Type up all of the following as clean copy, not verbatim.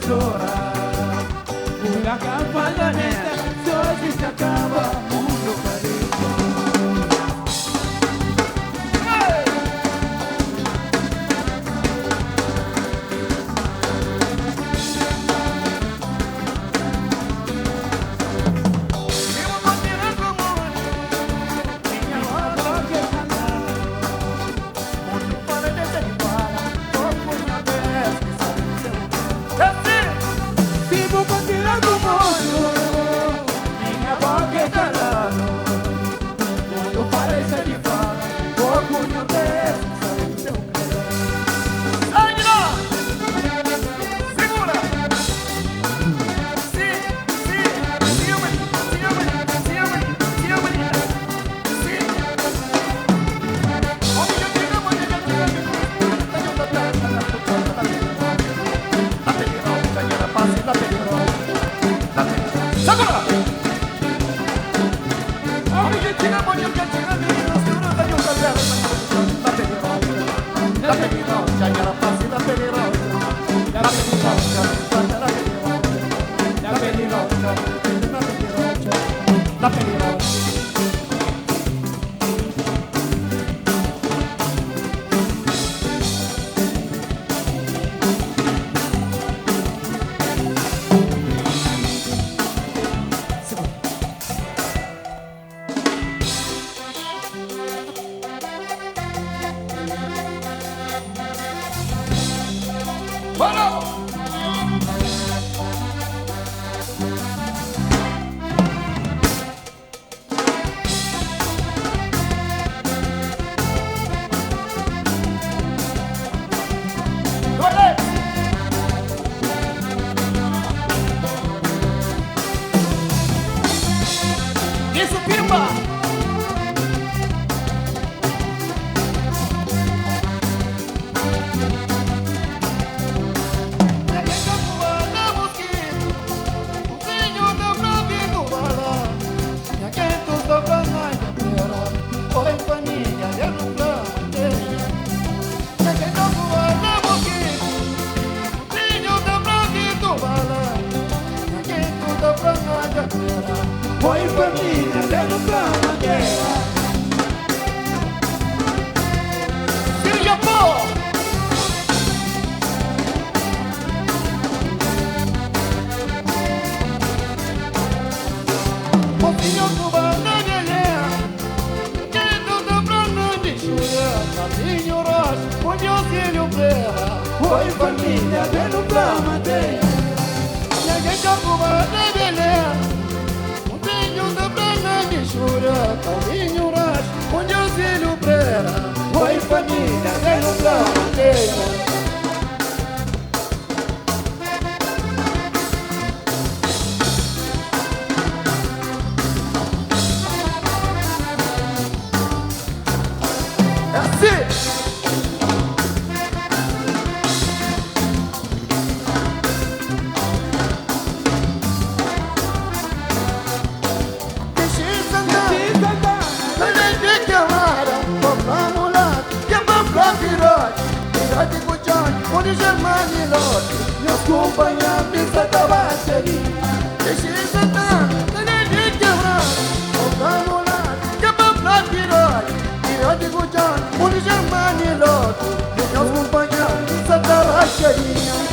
chorar. Uma cavalo neta, se hoje se acaba o mundo carinho. Foi família dentro da bandeira. Seja pô! Mocinho do bandeira, dentro da branca de chuva, caminho roxo, onde o filho berra. Foi família dentro da bandeira. Ninguém toca o bandeira. Chura, caminho raso, onde o filho brera. Foi família dentro da bandeira. É assim. Onde Germani Lote, meus companheiros da bateria. deixe Santana, Nenê quebrado, voltamos lá, que é pra pirote, pirote Gujão, onde Germani Lote, meus companheiros. Santa Rachadinha.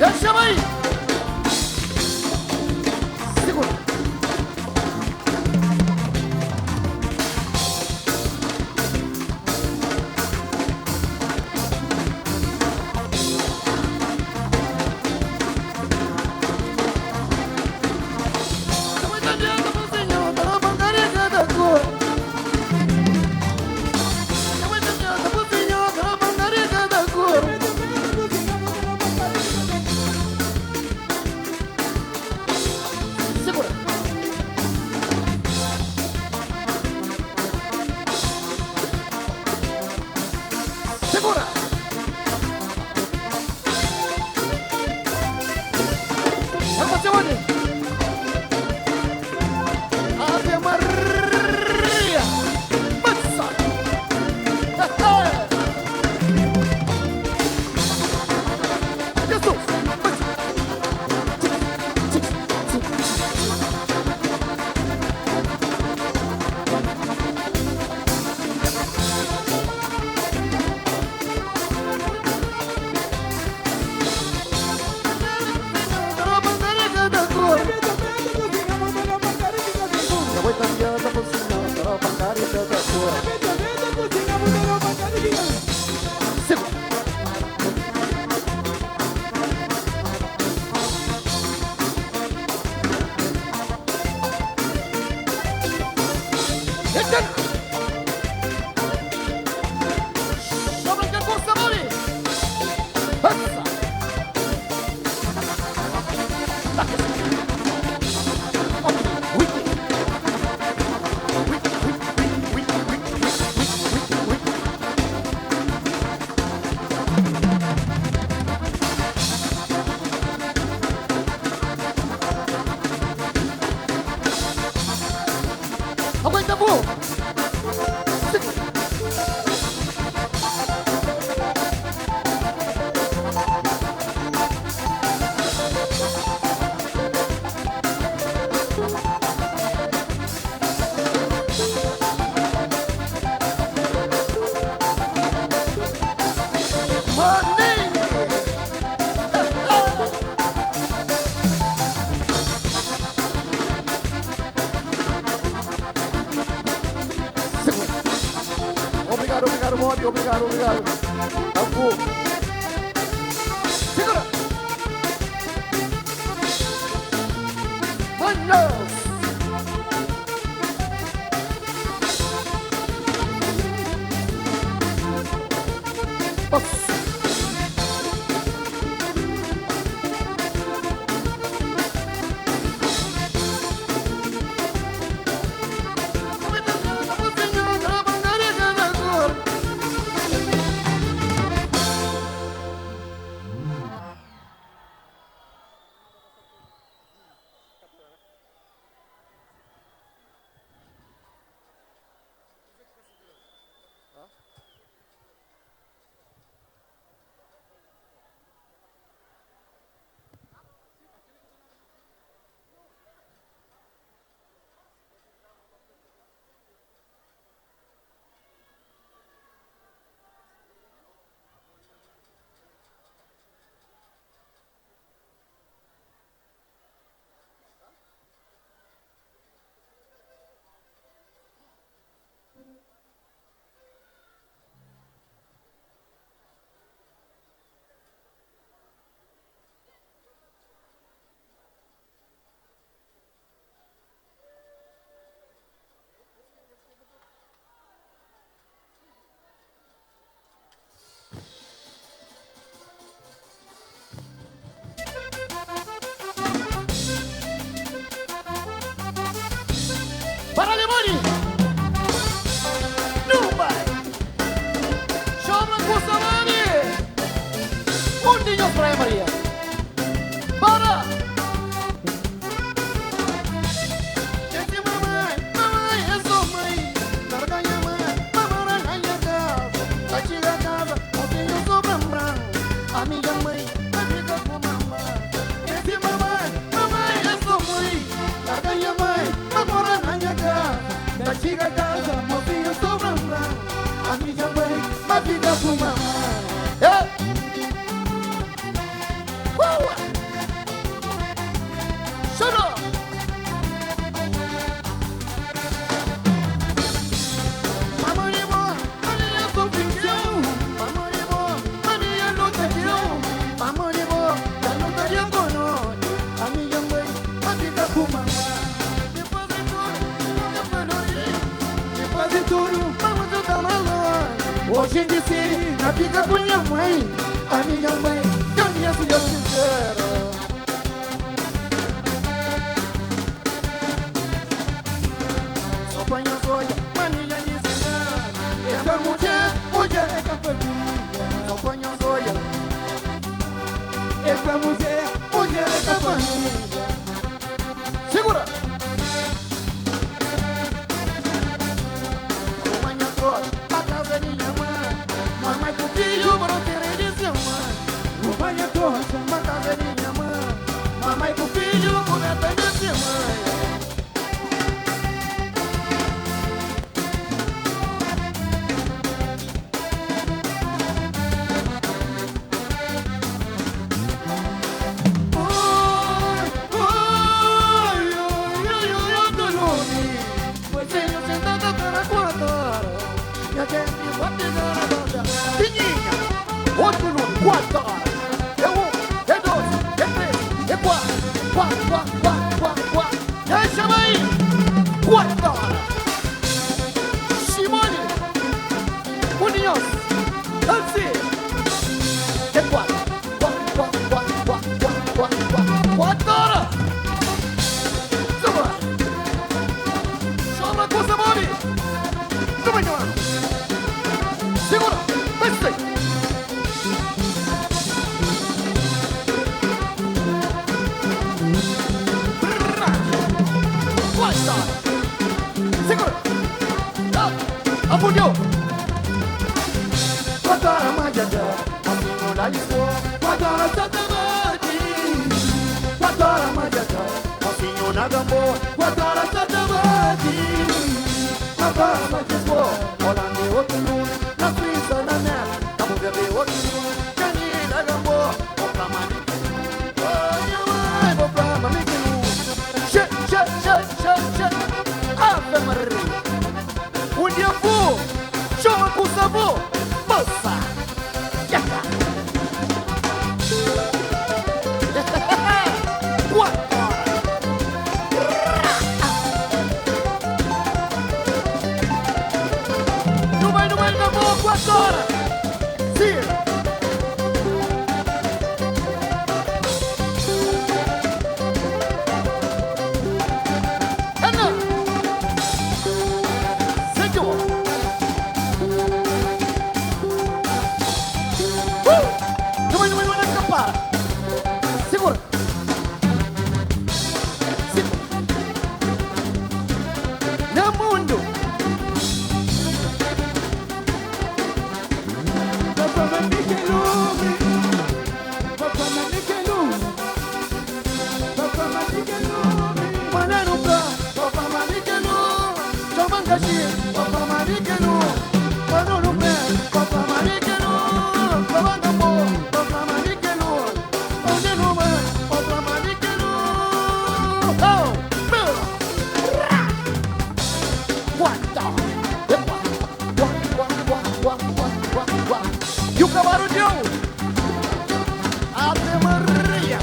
Deixa aí! Segura! Eita! Sobra que força, Mori! Passa! Aguenta, Bu! Obrigado, obrigado, Bob, obrigado, obrigado. Acabou. Segura. Manos. Passo. Para, Lemoni! Não vai! Chama com salame! Mundinhos pra Maria! Para! Gente, mamãe, mamãe, eu sou mãe! Larga a mãe, mamãe, na minha casa! Vai tirar a casa, ontem eu sou mamãe! A minha mãe, vai ficar com mamãe! Gente, mamãe, mamãe, eu sou mãe! Larga a mãe, mamãe, na minha casa! Da chica casa, mocinho sobra branco. A minha mãe vai ficar com mamãe. Chorou! Mamãe de boa, a minha sofrição. Mamãe de boa, a minha lutação. Mamãe de boa, a luta de amor. A minha mãe vai ficar com mamãe. Fazer tudo, vamos jogar malão. Hoje de ser, na fica com minha mãe. A minha mãe, que é minha filha sincera. Só põe as olhas, mania de ensinar. Essa mulher, mulher é que a família. Só põe as olhas. Essa mulher, mulher é que a família. Segura! A casa de minha mãe, mamãe com filho, para querer dizer mãe. Mamãe é trouxa, a casa de minha mãe, mamãe com filho, por até dizer mãe. Outro número, 4 horas. É 1, é 2, é 3, é 4. 4, 4, 4, 4, 4. E aí, chama aí. 4 horas. Toma, toma. Segura. Vai, segura. Apunhou. Guadara Majada, Apunhou da Lisboa. Guadara Satamante. Guadara Majada, Apunhou na Gamboa. Guadara Satamante. Guadara Majada, Holanda e outro mundo. Na Suíça, na Neta, Cabo Verde e outro mundo. Canina, Gamboa, vou pra Manique. Oi, vou pra Manique. Che. Ave Maria. Um dia vou, chama com sabor, moça. Não vai, acabou, 4 horas. Sim. E o camarudão Ave Maria.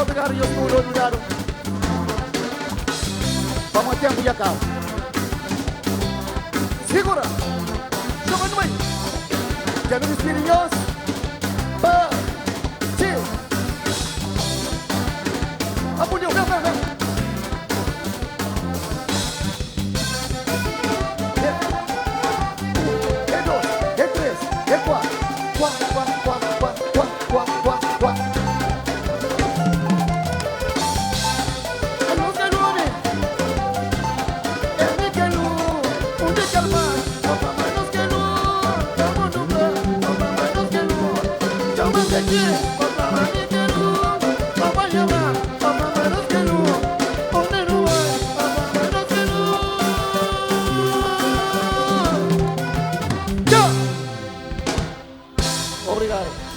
Obrigado, Jesus, obrigado. Vamos até a minha casa. Segura. Chama de mãe. Quero me espinhos. Apunhou, vem. E 3, e 4. 4. É nos que nome. É mi que nu. Onde que alma? Opa, mas nos que nu. Chama no bem. Opa, mas nos que nu. Chama de ti. Opa, mas ni que nu. Opa, chama. Opa, mas nos que nu. Onde nu vai? Opa, mas nos que nu. Tchau. Obrigado.